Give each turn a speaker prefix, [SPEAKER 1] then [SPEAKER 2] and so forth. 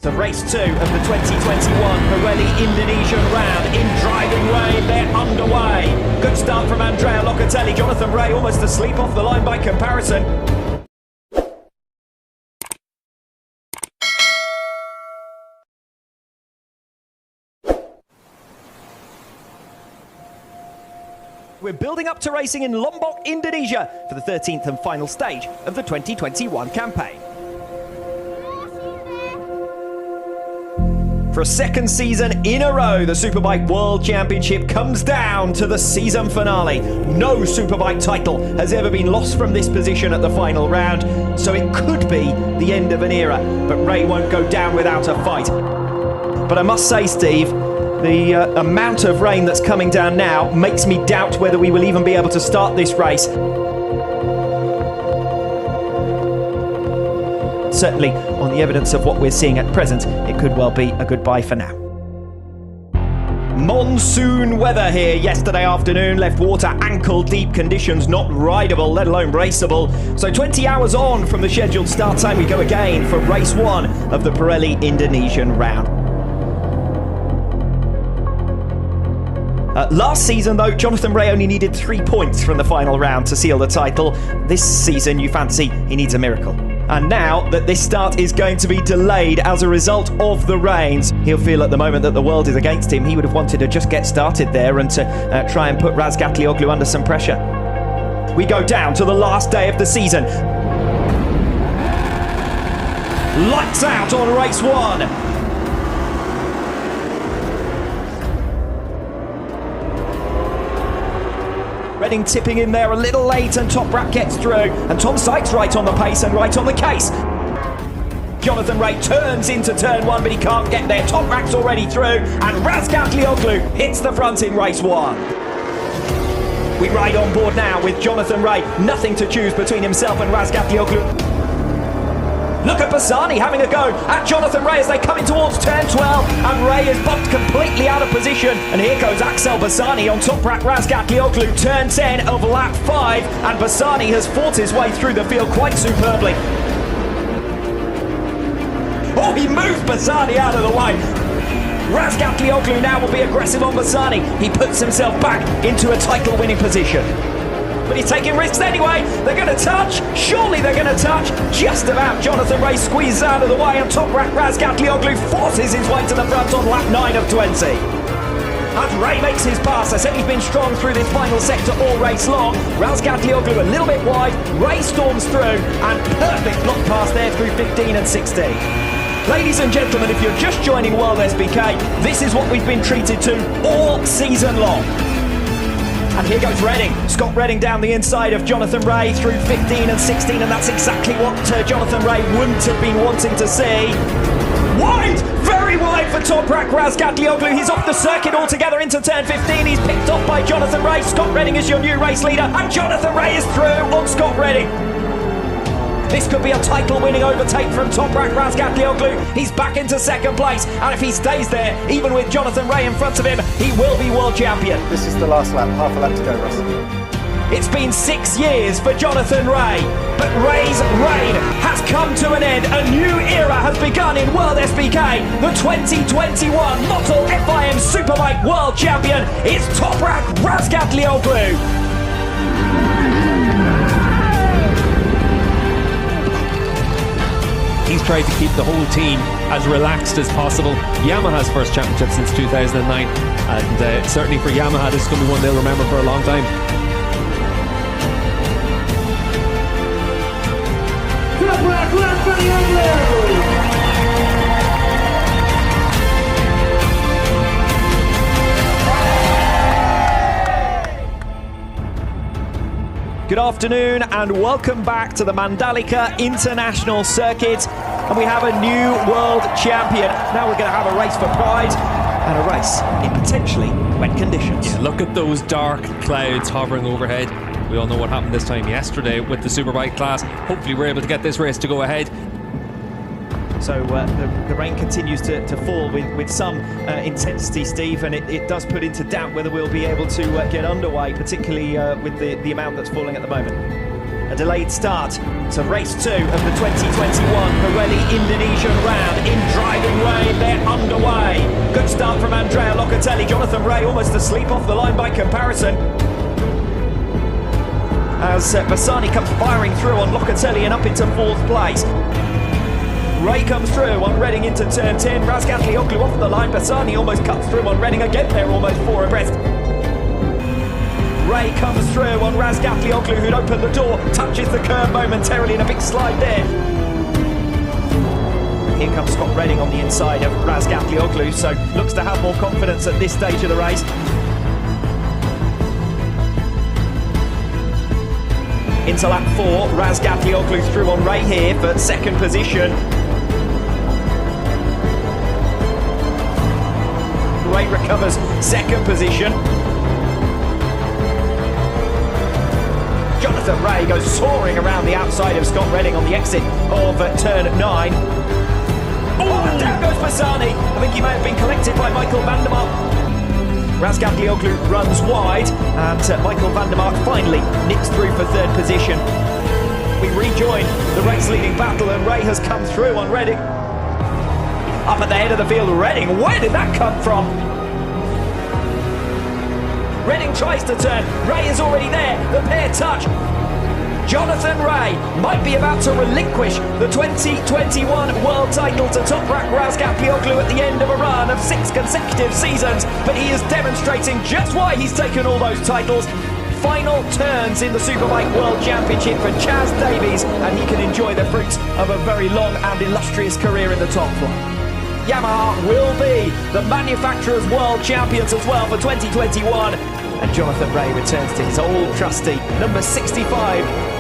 [SPEAKER 1] To race 2 of the 2021 Pirelli Indonesian round. In driving rain, they're underway. Good start from Andrea Locatelli. Jonathan Rea almost asleep off the line by comparison. We're building up to racing in Lombok, Indonesia for the 13th and final stage of the 2021 campaign. For a second season in a row, the Superbike World Championship comes down to the season finale. No Superbike title has ever been lost from this position at the final round, so it could be the end of an era, but Rea won't go down without a fight. But I must say, Steve, the amount of rain that's coming down now makes me doubt whether we will even be able to start this race. Certainly, on the evidence of what we're seeing at present, it could well be a goodbye for now. Monsoon weather here yesterday afternoon left water ankle-deep conditions, not rideable, let alone raceable. So 20 hours on from the scheduled start time, we go again for race 1 of the Pirelli Indonesian round. Last season, though, Jonathan Rea only needed 3 points from the final round to seal the title. This season, you fancy he needs a miracle. And now that this start is going to be delayed as a result of the rains, he'll feel at the moment that the world is against him. He would have wanted to just get started there and to try and put Razgatlioglu under some pressure. We go down to the last day of the season. Lights out on race 1. Redding tipping in there a little late, and Toprak gets through, and Tom Sykes right on the pace and right on the case. Jonathan Rea turns into turn 1, but he can't get there. Toprak's already through, and Razgatlioglu hits the front in race 1. We ride on board now with Jonathan Rea. Nothing to choose between himself and Razgatlioglu. Look at Bassani having a go at Jonathan Rea as they come in towards turn 12, and Rea is bumped completely out of position, and here goes Axel Bassani on Toprak Razgatlioglu, turn 10 of lap 5, and Bassani has fought his way through the field quite superbly. Oh, he moved Bassani out of the way. Razgatlioglu now will be aggressive on Bassani. He puts himself back into a title-winning position. But he's taking risks anyway. They're going to touch. Surely they're going to touch. Just about. Jonathan Rea squeezes out of the way, and Toprak Razgatlioglu forces his way to the front on lap 9 of 20. And Rea makes his pass. I said he's been strong through this final sector all race long. Razgatlioglu a little bit wide. Rea storms through, and perfect block pass there through 15 and 16. Ladies and gentlemen, if you're just joining World SBK, this is what we've been treated to all season long. And here goes Redding. Scott Redding down the inside of Jonathan Rea through 15 and 16, and that's exactly what Jonathan Rea wouldn't have been wanting to see. Wide! Very wide for Toprak Razgatlioglu. He's off the circuit altogether into turn 15. He's picked off by Jonathan Rea. Scott Redding is your new race leader, and Jonathan Rea is through on Scott Redding. This could be a title-winning overtake from Toprak Razgatlioglu. He's back into second place, and if he stays there, even with Jonathan Rea in front of him, he will be world champion.
[SPEAKER 2] This is the last lap, half a lap to go, Russ.
[SPEAKER 1] It's been 6 years for Jonathan Rea, but Rea's reign has come to an end. A new era has begun in World SBK. The 2021 Motul FIM Superbike World Champion is Toprak Razgatlioglu.
[SPEAKER 3] He's tried to keep the whole team as relaxed as possible. Yamaha's first championship since 2009, and certainly for Yamaha, this is going to be one they'll remember for a long time.
[SPEAKER 1] Good afternoon and welcome back to the Mandalika International Circuit, and we have a new world champion. Now we're going to have a race for pride and a race in potentially wet conditions.
[SPEAKER 3] Yeah, look at those dark clouds hovering overhead. We all know what happened this time yesterday with the Superbike class. Hopefully we're able to get this race to go ahead.
[SPEAKER 1] So the rain continues to fall with some intensity, Steve, and it does put into doubt whether we'll be able to get underway, particularly with the amount that's falling at the moment. A delayed start to race 2 of the 2021 Pirelli Indonesian round in driving away. Good start from Andrea Locatelli. Jonathan Rea almost asleep off the line by comparison. As Bassani comes firing through on Locatelli and up into 4th place. Rea comes through on Reading into turn 10. Razgatlioglu off the line. Bassani almost cuts through on Reading again. They're almost 4 abreast. Rea comes through on Razgatlioglu, who'd opened the door, touches the curb momentarily in a big slide there. Here comes Scott Reading on the inside of Razgatlioglu, so looks to have more confidence at this stage of the race. Into lap 4, Razgatlioglu through on Rea here for 2nd position. Rea recovers 2nd position. Jonathan Rea goes soaring around the outside of Scott Reading on the exit of turn 9. Oh, and down goes Bassani. I think he may have been collected by Michael van der Mark. Razgatlioglu runs wide, and Michael van der Mark finally nips through for 3rd position. We rejoin the race-leading battle, and Rea has come through on Reading. Up at the head of the field, Reading. Where did that come from? Reading tries to turn. Rea is already there. The pair touch. Jonathan Rea might be about to relinquish the 2021 world title to Toprak Razgatlioglu at the end of a run of 6 consecutive seasons, but he is demonstrating just why he's taken all those titles. Final turns in the Superbike World Championship for Chaz Davies, and he can enjoy the fruits of a very long and illustrious career in the top flight. Yamaha will be the manufacturer's world champions as well for 2021, and Jonathan Rea returns to his old trusty number 65